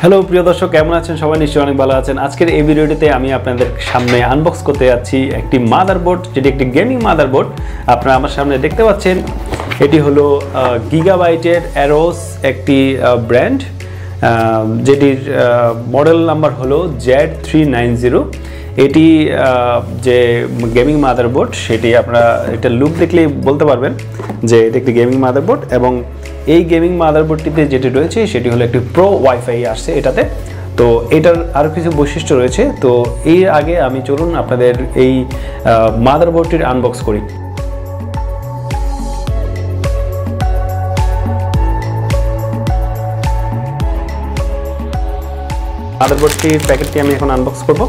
Hello প্রিয় দর্শক, কেমন আছেন? সবাই নিশ্চয়ই অনেক ভালো আছেন। আজকের এই ভিডিওটিতে আমি আপনাদের সামনে আনবক্স করতে যাচ্ছি একটি মাদারবোর্ড, যেটি একটি গেমিং মাদারবোর্ড। আপনারা আমার সামনে দেখতে পাচ্ছেন, এটি হলো গিগাবাইটের অ্যারোস একটি ব্র্যান্ড, যেটির মডেল নাম্বার হলো Z390। এটি যে গেমিং মাদারবোর্ড, সেটি আপনারা এটা লুক দেখলেই বলতে পারবেন যে এটি একটি গেমিং মাদারবোর্ড। এবং এই গেমিং মাদারবোর্ডটিতে যেটি রয়েছে সেটি হলো একটি প্রো ওয়াইফাই আসছে এটাতে। তো এটার আরও কিছু বৈশিষ্ট্য রয়েছে। তো এর আগে আমি চলুন আপনাদের এই মাদারবোর্ডটির আনবক্স করি। মাদারবোর্ডটির প্যাকেটটি আমি এখন আনবক্স করব।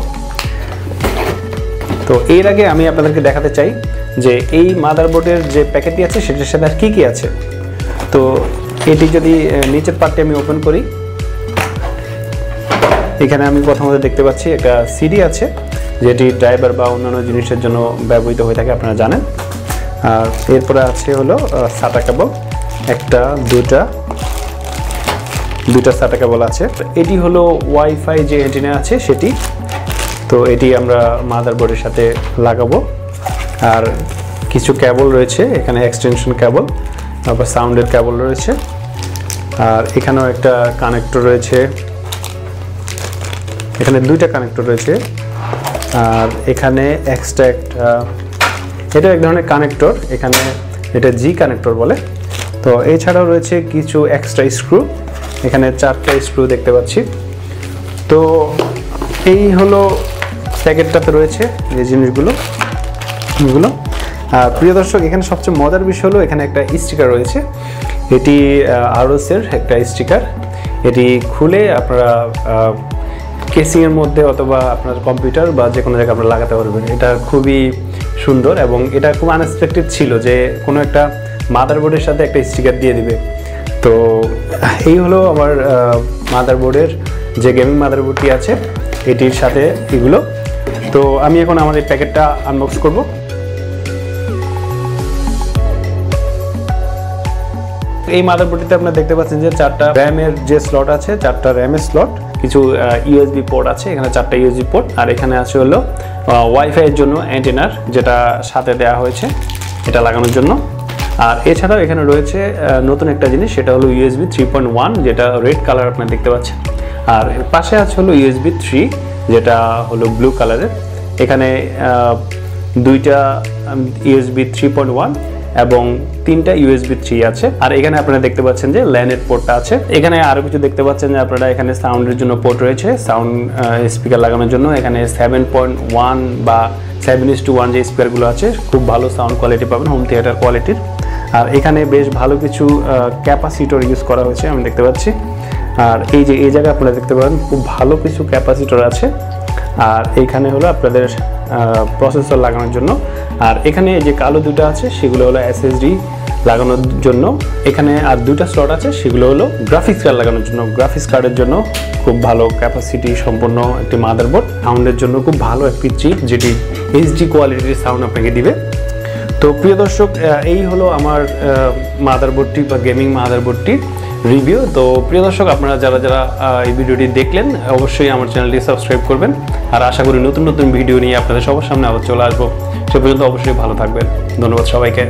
তো এর আগে আমি আপনাদেরকে দেখাতে চাই যে এই মাদারবোর্ডের যে প্যাকেটটি আছে সেটার সাথে আর কী কী আছে। তো এটি যদি নিচের পার্টটি আমি ওপেন করি, এখানে আমি প্রথমত দেখতে পাচ্ছি একটা সিডি আছে, যেটি ড্রাইভার বা অন্যান্য জিনিসের জন্য ব্যবহৃত হয়ে থাকে, আপনারা জানেন। আর এরপরে আছে হলো সাটা কেবল, একটা দুটা সাটা কেবল আছে। এটি হলো ওয়াইফাই যে অ্যান্টেনা আছে সেটি। তো এটি আমরা মাদারবোর্ডের সাথে লাগাবো। আর কিছু কেবল রয়েছে এখানে, এক্সটেনশন কেবল, তারপর সাউন্ডের কেবল রয়েছে। আর এখানেও একটা কানেক্টর রয়েছে, এখানে দুইটা কানেক্টর রয়েছে। আর এখানে এক্সট্রা এটা এক ধরনের কানেক্টর, এখানে এটা জি কানেক্টর বলে। তো এছাড়াও রয়েছে কিছু এক্সট্রা স্ক্রু, এখানে 4টা স্ক্রু দেখতে পাচ্ছি। তো এই হলো প্যাকেটটাতে রয়েছে যে জিনিসগুলো। আর প্রিয় দর্শক, এখানে সবচেয়ে মজার বিষয় হলো এখানে একটা স্টিকার রয়েছে। এটি আরোসের একটা স্টিকার। এটি খুলে আপনারা কেসিংয়ের মধ্যে অথবা আপনার কম্পিউটার বা যে কোনো জায়গায় আপনারা লাগাতে পারবেন। এটা খুবই সুন্দর এবং এটা খুব আনএক্সপেক্টেড ছিল যে কোনো একটা মাদারবোর্ডের সাথে একটা স্টিকার দিয়ে দিবে। তো এই হলো আমার মাদারবোর্ডের যে গেমিং মাদারবোর্ডটি আছে এটির সাথে এগুলো। তো আমি এখন আমার এই প্যাকেটটা আনবক্স করব। এই মাদারবোর্ডটিতে আপনারা দেখতে পাচ্ছেন যে 4টা র্যামের যে স্লট আছে, 4টা র্যামের স্লট, কিছু ইউএসবি পোর্ট আছে, এখানে 4টা ইউএসবি পোর্ট। আর এখানে আছে হলো ওয়াইফাইয়ের জন্য অ্যান্টেনার, যেটা সাথে দেওয়া হয়েছে এটা লাগানোর জন্য। আর এছাড়াও এখানে রয়েছে নতুন একটা জিনিস, সেটা হলো USB 3.1, যেটা রেড কালার আপনারা দেখতে পাচ্ছেন। আর পাশে আছে হলো USB 3, যেটা হলো ব্লু কালারের। এখানে 2টা USB 3.1 এবং 3টা USB 3 আছে। আর এখানে আপনারা দেখতে পাচ্ছেন যে ল্যানের পোর্টটা আছে। এখানে আরো কিছু দেখতে পাচ্ছেন যে আপনারা এখানে সাউন্ডের জন্য পোর্ট রয়েছে, সাউন্ড স্পিকার লাগানোর জন্য। এখানে 7.1 বা 7:1 যে স্পিকারগুলো আছে, খুব ভালো সাউন্ড কোয়ালিটি পাবেন, হোম থিয়েটার কোয়ালিটির। আর এখানে বেশ ভালো কিছু ক্যাপাসিটর ইউজ করা হয়েছে আমি দেখতে পাচ্ছি। আর এই যে এই জায়গায় আপনারা দেখতে পাবেন খুব ভালো কিছু ক্যাপাসিটর আছে। আর এইখানে হলো আপনাদের প্রসেসর লাগানোর জন্য। আর এখানে যে কালো দুটো আছে সেগুলো হলো SSD লাগানোর জন্য। এখানে আর 2টা স্লট আছে, সেগুলো হলো গ্রাফিক্স কার্ড লাগানোর জন্য। গ্রাফিক্স কার্ডের জন্য খুব ভালো ক্যাপাসিটি সম্পন্ন একটি মাদারবোর্ড। সাউন্ডের জন্য খুব ভালো একটি চিপ, যেটি HD কোয়ালিটির সাউন্ড আপনাকে দিবে। তো প্রিয় দর্শক, এই হলো আমার মাদারবোর্ডটি বা গেমিং মাদারবোর্ডটির রিভিউ। তো প্রিয় দর্শক, আপনারা যারা এই ভিডিওটি দেখলেন, অবশ্যই আমার চ্যানেলটি সাবস্ক্রাইব করবেন। আর আশা করি নতুন ভিডিও নিয়ে আপনাদের সবার সামনে আবার চলে আসবো। সে পর্যন্ত অবশ্যই ভালো থাকবেন। ধন্যবাদ সবাইকে।